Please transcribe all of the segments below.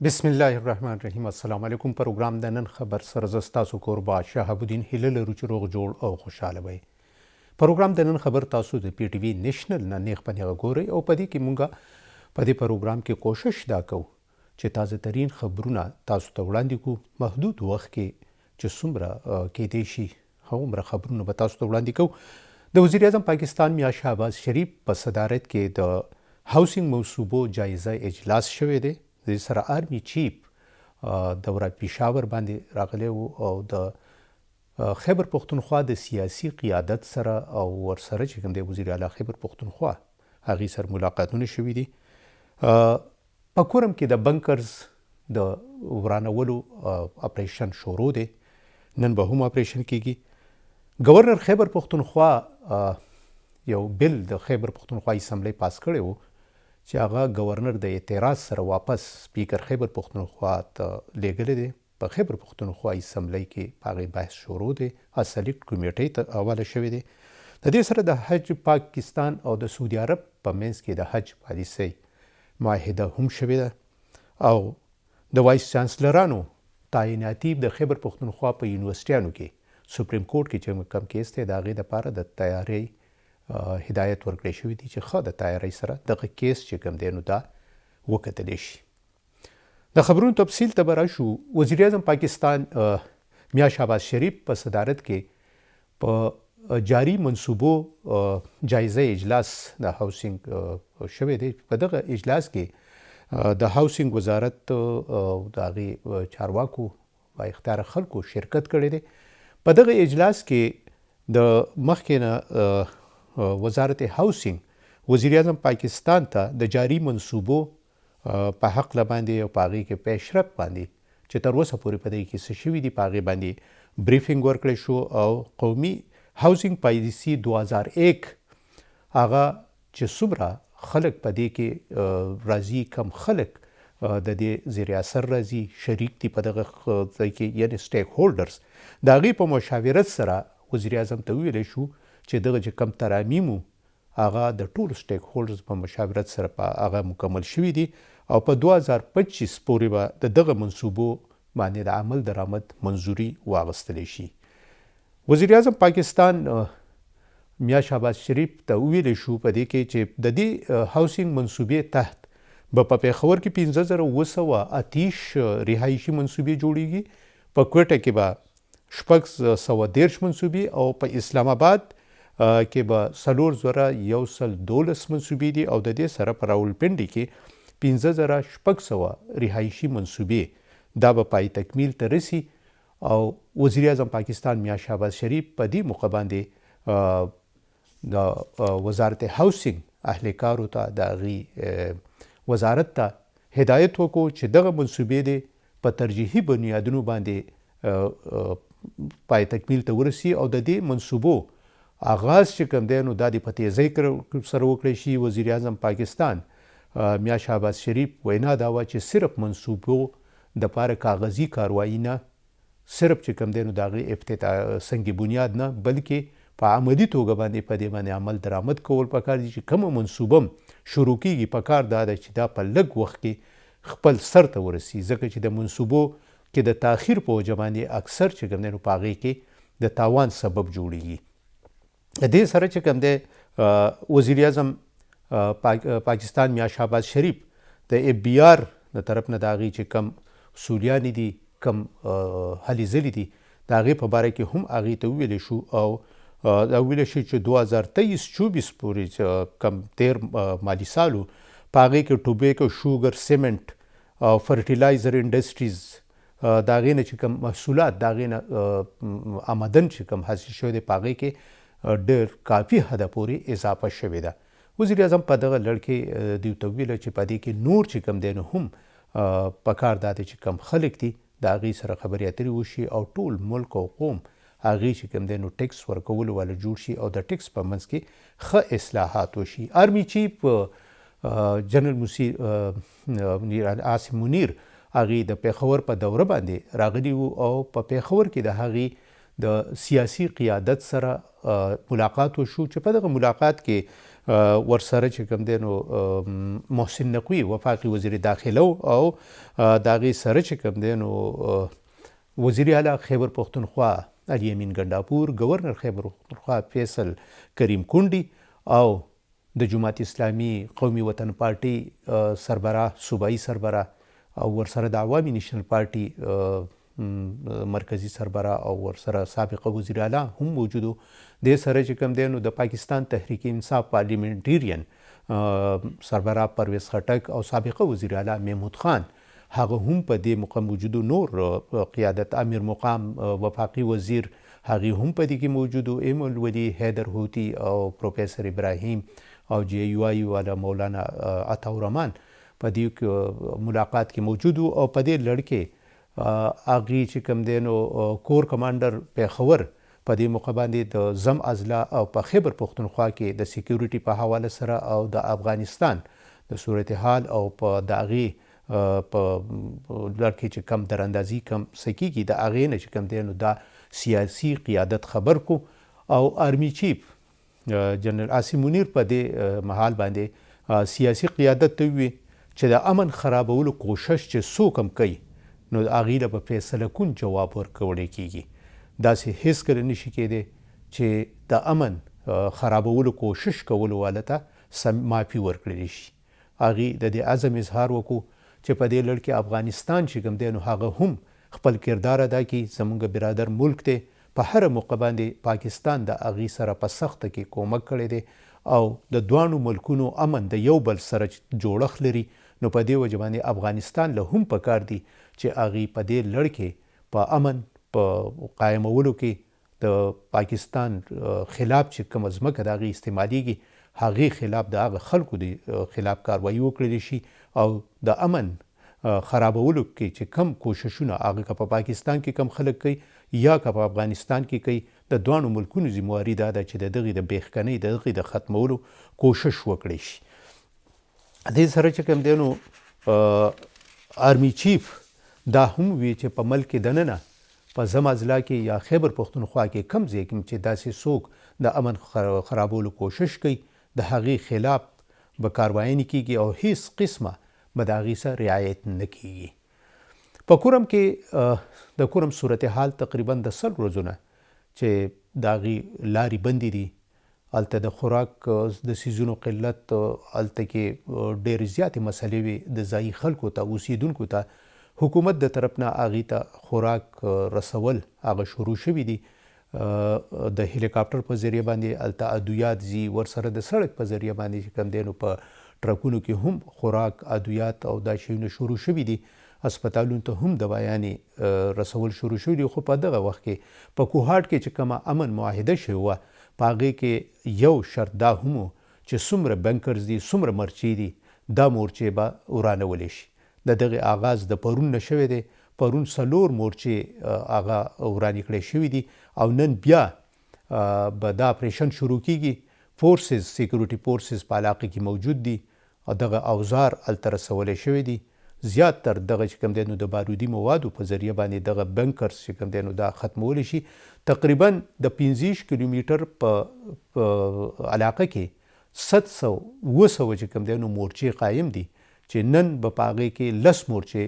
بسم الله الرحمن الرحیم. السلام علیکم. پروګرام د نن خبر سره زه ستاسو کوربه شهاب الدین هیله لرو چې روغ جوړ او خوشحاله وئ. پروګرام د نن خبر تاسو د پی ټی وي نیشنل نه نیغ په نیغه ګورئ او په دې کې مونږه په دې پروګرام کې کوشش دا کوو چې تازه ترین خبرونه تاسو ته وړاندې کوو. محدود وخت کې چې څومره کېدای شي هغومره خبرونه به تاسو ته وړاندې کوو. د وزیر اعظم پاکستان میا شهباز شریف په صدارت کې د هاوسینګ منصوبو جایزه اجلاس شوی دی. د سره آرمی چیف دوره پیشاور باندې راغلی و او د خیبر پختونخوا د سیاسي قیادت سره او ورسره چې کوم دی وزیر اعلی خیبر پختونخوا هغې سره ملاقاتونه شوي دي. په کورم کې د بنکرز د ورانولو اپریشن شروع دی. نن به هم اپریشن کیږي. گورنر خیبر پختونخوا یو بل د خیبر پختونخوا اسمبلی پاس کړی و چې هغه گورنر د اعتراض سره واپس سپیکر خیبر پختونخوا ته لیږلی دی. په خیبر پختونخوا اسمبلی کې په هغې بحث شروع دی. سلیکټ کمیټۍ ته حواله شوی دی. د دې سره د حج پاکستان او د سعودي عرب په منځ کې د حج پالیسۍ معاهده هم شوې ده او د وایس چانسلرانو تعیناتي د خیبر پختونخوا په یونیورسټیانو کې سپریم کورټ کې چې کوم کیس دی د هغې دپاره د تیاری هدایت ورکړی شوی دی چې ښه د تیاری سره دغه کیس چې کوم دی نو دا وکتلی شي. د خبرونو تفصیل ته به راشو. وزیر اعظم پاکستان میا شهباز شریف په صدارت کې په جاری منصوبو جایزه اجلاس د هاوسینګ شوی دی. په دغه اجلاس کې د هاوسینګ وزارت او د هغې چارواکو با اختیاره خلکو شرکت کړی دی. په دغه اجلاس کې د مخکې نه وزارت هاوسینګ وزیر اعظم پاکستان ته د جاری منصوبو په حقله باندې او په هغې کې پیشرفت باندې چې تر اوسه پورې په دې کې څه شوي دي په هغې باندې بریفینګ ورکړی شو او قومي هاوسینګ پالیسي 2001 هغه چې څومره خلک په دې کې راځي، کم خلک د دې زیر اثر راځي، شریک دي په دغه ځای کې، یعنې سټیک هولډرز، د هغې په مشاورت سره وزیر اعظم ته وویلی شو چې دغه چې کم ترامیم و هغه د ټولو سټیک هولډرز په مشاورت سره په هغه مکمل شوي دي او په 2025 پورې به د دغه منصوبو باندې د عمل درآمد منظوري واخیستلی شي. وزیر اعظم پاکستان میا شهباز شریف ته وویلی شو په دې کې چې د دې هاوسینګ منصوبې تحت به په پېښور کې 15930 رهایشي منصوبې جوړیږي. په کوټه کې به 613 منصوبې او په اسلام آباد کې به 4112 منصوبې دي او د دې سره په راولپنډي کې 15600 رهایشي منصوبې دا به پای تکمیل ته رسي. او وزیر اعظم پاکستان میا شهباز شریف په دې موقع باندې د وزارت هاوسینګ اهلکارو ته د هغې وزارت ته هدایت وکړو چې دغه منصوبې دې په ترجیحي بنیادونو باندې پای تکمیل ته ورسي او د دې منصوبو آغاز چې کوم دی نو دا د په تیزۍ سره وکړی شي. وزیر اعظم پاکستان میا شهباز شریف وینا دا وه چې صرف منصوبو دپاره کاغذي کاروایي نه، صرف چې کوم دی نو د هغې افتتاح سنگ بنیاد نه، بلکې په عملي توګه باندې په دې باندې عمل درآمد کول پکار دي. چې کومه منصوبه شروع کیږي پکار دا ده چې دا په لږ وخت کې خپل سر ته ورسي، ځکه چې د منصوبو کې د تاخیر په وجه باندې اکثر چې کوم دی نو په هغې کې د تاوان سبب جوړیږي. د دې سره چې کوم دی وزیر اعظم پاکستان میا شهباز شریف د اف بی آر د طرف نه د هغې چې کم اصولیانې دي، کم هلې ځلې دي، د هغې په باره کې هم هغې ته وویلی شو او دا وویلی شو چې 2023-24 پورې کم تیر مالي سال و په هغې کې ټوبیکو، شوګر، سیمنټ او فرټیلایزر انډسټریز د هغې نه چې کوم محصولات د هغې نه آمدن چې کوم حاصل شوی دی په هغې کې ډېر کافي حده پورې اضافه شوې ده. وزیر اعظم په دغه لړ کې دوی ته وویله چې په دې کې نور چې کوم دی نو هم پکار دا دی چې کم خلک دي د هغې سره خبرې اترې وشي او ټول ملک او قوم هغې چې کوم دی نو ټیکس ورکولو والا جوړ شي او د ټیکس په منځ کې ښه اصلاحات وشي. آرمی چیف جنرال عاصم منیر هغې د پېښور په دوره باندې راغلي وو او په پېښور کې د هغې د سیاسي قیادت سره ملاقات وشو چې په دغه ملاقات کې ورسره چې کوم دی نو محسن نقوي وفاقي وزیر داخله او د هغې سره چې کوم دی نو وزیر اعلی خیبر پختونخوا علي امین ګنډاپور، گورنر خیبر پختونخوا فیصل کریم کونډي او د جماعت اسلامي قومي وطن پارټي سربراه صوبایي سربراه او ورسره د عوامي نیشنل پارټي مرکزی سربراه او ورسره سابقه وزیر اعلی هم موجودو. دې سره چې کوم دی نو د پاکستان تحریک انصاف پارلیمنټیرین سربراه پرویز خټک او سابقه وزیر اعلی محمود خان هغه هم په دې موقع موجودو. نور قیادت امیر مقام وفاقي وزیر هغه هم په دې کې موجودو، ایم الولي حیدر هوتی او پروفیسر ابراهیم او جی یو آی والا مولانا عطاءالرحمن په دې ملاقات کې موجودو. او په دې لړ کې هغې چې کوم دی نو کور کمانډر پیښور په دې موقع باندې د زم اضلاع او په خیبر پختونخوا کې د سیکیورټي په حواله سره او د افغانستان د صورتحال او په د هغې په لړ کې چې کم دراندازي کم څه کېږي د هغې نه چې کوم دی نو دا سیاسي قیادت خبر کو. او آرمی چیف جنرال عاصم منیر په دې محال باندې سیاسي قیادت ته وویل چې د امن خرابولو کوشش چې څوک هم کوي نو د هغې له به فیصله کن جواب ورکولی کېږي. داسې هیڅکله نشي کېدی چې د امن خرابولو کوشش کولو والا ته معافي ورکړلی شي. هغې د دې عزم اظهار وکړو چې په دې لړ کې افغانستان چې کوم دی نو هغه هم خپل کردار ادا کړي. زموږ برادر ملک دی، په هره موقع باندې پاکستان د هغې سره په سخته کې کومک کړی دی او د دواړو ملکونو امن د یو بل سره جوړښت لري. نو په دې وجه باندې افغانستان له هم پکار دی چې هغې په دې لړ کې په امن په قایمولو کې د پاکستان خلاف چې کومه ځمکه د هغې استعمالیږي هغې خلاف د هغه خلکو د خلاف کاروایي وکړلی شي او د امن خرابولو کې چې کم کوششونه هغه که په پاکستان کې کم خلک کوي یا که په افغانستان کې کوي، د دواړو ملکونو ذمواري دا ده چې د دغې د بیخکنۍ د هغې د ختمولو کوشش وکړی شي. دې سره چې کوم دی نو آرمی چیف دا هم وی چې په ملک کې دننه په زم اضلاع کې یا خیبر پختونخوا کې کم ځای کې چې داسې څوک د امن خرابولو کوشش کوي د هغې خلاف به کاروایي نه کېږي او هیڅ قسمه به د هغې سره رعایت نه کېږي. په کورم کې د کورم صورتحال تقریبا د 100 ورځو نه چې د هغې لارې بندې دي. هلته د خوراک د څیزونو قلت، هلته کې ډېرې زیاتې مسلې وې د ځایي خلکو ته اوسېدونکو ته. حکومت د طرف نه هغې ته خوراک رسول هغه شروع شوي دي. د هلیکاپټر په ذریعه باندې هلته ادویات ځي، ورسره د سړک په ذریعه باندې چې کوم دی نو په ټرکونو کې هم خوراک، ادویات او دا شیونه شروع شوي دي. هسپتالونو ته هم دوایانې رسول شروع شوي دي. خو په دغه وخت کې په کوهاټ کې چې کومه امن معاهده شوې وه په هغې کې یو شرط دا هم و چې څومره بنکرز دي، څومره مرچې دي، دا مورچې به ورانولی شي. د دغې آغاز د پرون نه شوی دی. پرون 4 مورچې هغه ورانې کړی شوي دي او نن بیا به دا اپریشن شروع کېږي. فورسز، سیکورټي فورسز په علاقه کې موجود دي او دغه اوزار هلته رسولی شوي دي. زیات تر دغه چې کوم دی نو د بارودي موادو په ذریعه باندې دغه بنکرز چې کوم دی نو دا ختمولی شي. تقریبا د 25 کیلومیټر په علاقه کې 700 چې کوم دی نو مورچې قایم دي چې نن به په هغې کې 10 مورچې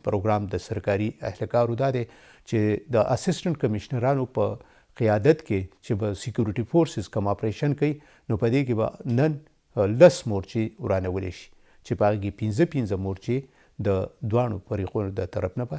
پروګرام د سرکاري اهلکارو دا دی چې د اسسټنټ کمشنرانو په قیادت کې چې به سیکورټي فورسز کوم اپریشن کوي نو په دې کې به نن 10 مورچې ورانولی شي چې په هغې کې 15 مورچې د دواړو فریقونو د طرف نه به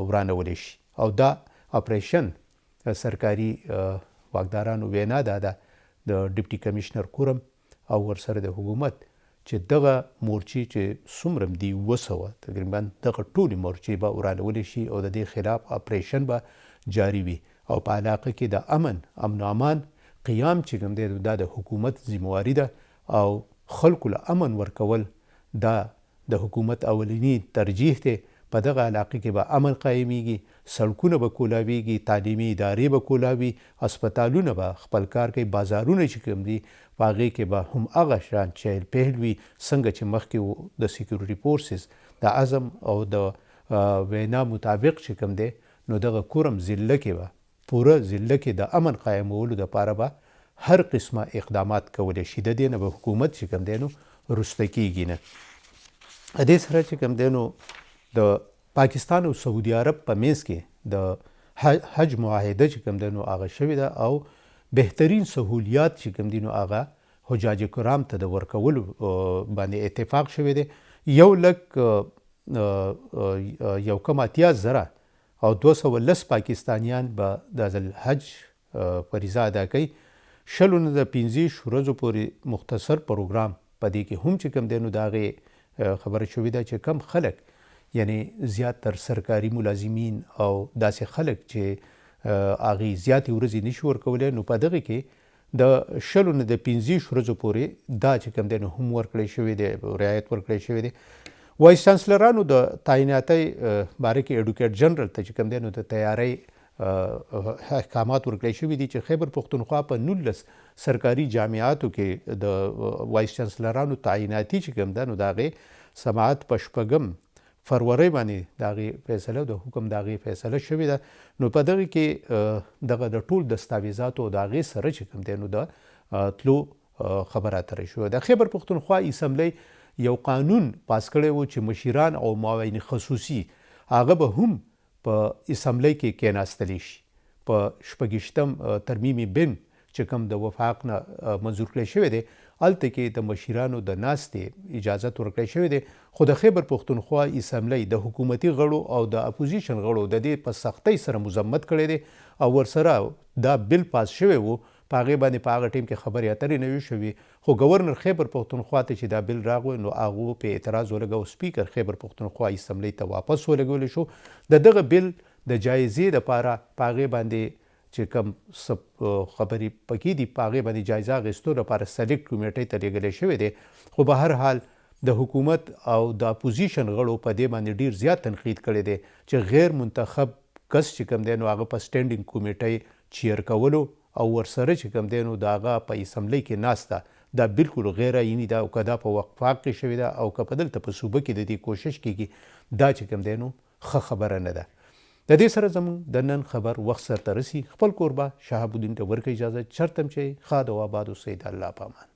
ورانولی شي. او دا اپریشن سرکاري واکدارانو وینا دا ده د ډیپټي کمشنر کورم او ورسره د حکومت چې دغه مورچې چې څومره دي 200 تقریبا دغه ټولې مورچې به ورانولی شي او د دې خلاف اپریشن به جاري وي. او په علاقه کې د امن و امان قیام چې کوم دی دا د حکومت ذمواري ده او خلکو له امن ورکول دا د حکومت اولینی ترجیح دی. په دغه علاقه کې به امن قایمیږي، سړکونه به کولاویږي، تعلیمي ادارې به کولاوي، هسپتالونه به خپل کار کوي، بازارونه چې کوم دي په هغې کې به هم هغه شان چهل پهل وي څنګه چې مخکې د سیکورټي فورسز د عزم او د وینا مطابق چې کوم دی نو دغه کورم ضلع کې به پوره ضلع کې د امن قایمولو دپاره به هر قسمه اقدامات کولی شي. د دې نه به حکومت چې کوم دی نو وروسته کیږي نه. دې سره چې کوم دی نو د پاکستان او سعودي عرب په منځ کې د حج معاهده چې کوم دی نو هغه شوې ده او بهترین سهولیات چې کوم دي نو هغه حجاج کرام ته د ورکولو باندې اتفاق شوی دی. 1,80,000 او 210 پاکستانیان به د ذوالحج فریضه ادا کوي. 20 نه د 15 ورځو پورې مختصر پروګرام په دې کې هم چې کوم دی نو د هغې خبره شوې ده چې کم خلک یعنی زیاتر سرکاري ملازمین او داسې خلک چې هغې زیاتې ورځې نشي ورکولی نو په دغه کې د 20 نه د 15 ورځو پورې دا چې کوم دی نو هم ورکړی شوی دی، رعایت ورکړی شوی دی. وایس چانسلرانو د تعیناتۍ باره کې ایډوکیټ جنرال ته چې کوم دی نو د تیارۍ احکامات ورکړی شوي دي چې خیبر پښتونخوا په 19 سرکاري جامعاتو کې د وایس چانسلرانو تعیناتي چې کوم ده نو د هغې سماعت په 6 فروری باندې د هغې فیصله د حکم د هغې فیصله شوې ده. نو په دغه کې دغه د ټول دستاویزاتو د هغې سره چې کوم دی نو د تلو خبره اترې شوې ده. خیبر پښتونخوا اسمبلی یو قانون پاس کړی و چې مشیران او معاون خصوصي هغه به هم په اسمبلی کې کېناستلی شي. په 26م ترمیمي بن چې کوم د وفاق نه منظور کړی شوی دی هلته کې د مشیرانو د ناستې اجازت ورکړی شوی دی. خو د خیبر پښتونخوا اسمبلی د حکومتي غړو او د اپوزیشن غړو د دې په سختۍ سره مذمت کړی دی او ورسره دا بل پاس شوی و. په هغې باندې په هغه ټیم کې خبرې اترې نه وي شوي خو گورنر خیبر پښتونخوا ته چې دا بل راغی نو هغو په اعتراض ولګو. سپیکر خیبر پښتونخوا اسمبلی ته واپس ولګولی شو. د دغه بل د جایزې دپاره په هغې باندې چې کوم خبرې پکې دي په هغې باندې جایزه اخیستو لپاره سلیکټ کمیټۍ ته لیږلی شوی دی. خو به هر حال د حکومت او د اپوزیشن غړو په دې باندې ډیر زیات تنقید کړی دی چې غیر منتخب کس چې کوم دی نو هغه په سټینډینګ کمیټۍ چیر کولو او ورسره چې کوم دی نو د هغه په اسمبلی کې ناسته دا بالکل غیر آئیني ده او که دا په وفاق کې شوې ده او که په دلته په صوبه کې د دې کوشش کیږي دا چې کوم دی نو ښه خبره نه ده. د دې سره زموږ د نن خبر وخت سرته رسي. خپل کوربه شهاب الدین ته ورکړئ اجازه. چرته هم چې ښاد او آباد اوسئ. د الله په امان.